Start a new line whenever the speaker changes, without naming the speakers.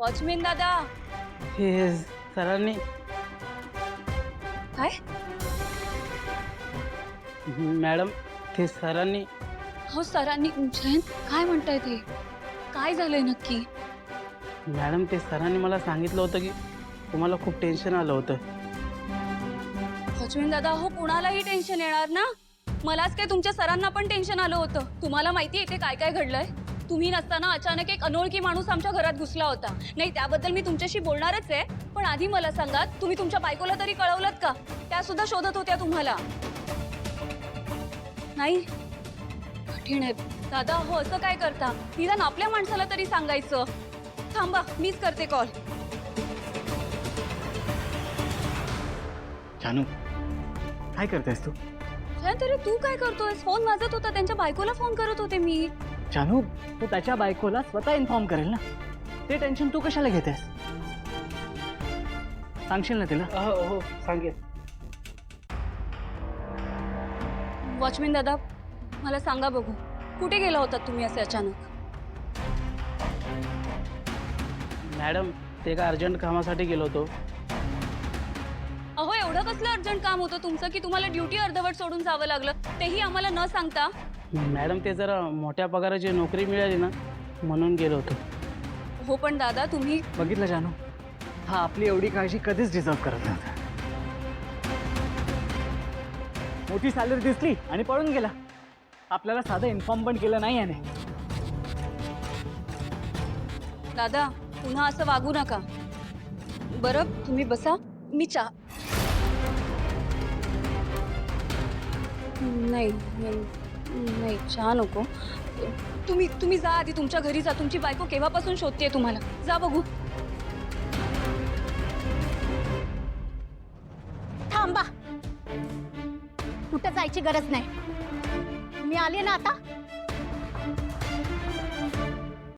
Watchman दादा.
हे सरांनी
काय?
मॅडम ते सरांनी
हो सरांनी. जयंत काय म्हणताय ते? काय झालंय नक्की?
मॅडम ते सरांनी मला सांगितलं होतं की तुम्हाला खूप टेन्शन आलं होतं.
वॉचमॅन दादा, हो कुणालाही टेन्शन येणार ना. मलाच काय तुमच्या सरांना पण टेन्शन आलं होतं. तुम्हाला माहिती इथे काय काय घडलंय? तुम्ही नसताना अचानक एक अनोळखी माणूस आमच्या घरात घुसला होता. नाही त्याबद्दल मी तुमच्याशी बोलणारच आहे, पण आधी मला सांगा तुम्ही तुमच्या बायकोला तरी कळवलत का? त्या सुद्धा शोधत होत्या तुम्हाला. नाही कठीण आहे दादा. हो असं काय करता? निदान आपल्या माणसाला तरी सांगायचं. थांबा मीच करते कॉल.
जानू काय करतेस तू?
तरी तू काय करतोयस? फोन वाजत होता, त्यांच्या बायकोला फोन करत होते मी.
जानू तू त्याच्या बायकोला स्वतः इन्फॉर्म करेल ना. ते टेन्शन तू कशाला घेतेस? सांगशील ना तिला?
हो सांगेल.
वॉचमॅन दादा मला सांगा बघू, कुठे गेला होता तुम्ही असे अचानक?
मॅडम ते एका अर्जंट कामासाठी गेलो होतो.
अहो एवढं कसलं अर्जंट काम होतं तुमचं की तुम्हाला ड्युटी अर्धवट सोडून जावं लागलं, तेही आम्हाला न सांगता?
मॅडम ते जरा मोठ्या पगाराची नोकरी मिळाली ना म्हणून गेलो होतो.
हो पण दादा तुम्ही.
बघितलं जानू, हा आपली एवढी काळजी कधीच डिझर्व करत नव्हता. मोठी सॅलरी दिसली आणि पळून गेला. आपल्याला साधं इन्फॉर्म पण केलं नाही याने.
दादा पुन्हा असं वागू नका. बरं तुम्ही बसा, मी चहा. नाही नाही चहा नको. तुम्ही जा आधी तुमच्या घरी जा. तुमची बायको केव्हापासून शोधतेय तुम्हाला. जा बघू.
थांबा, कुठं जायची गरज नाही. मी आले ना आता.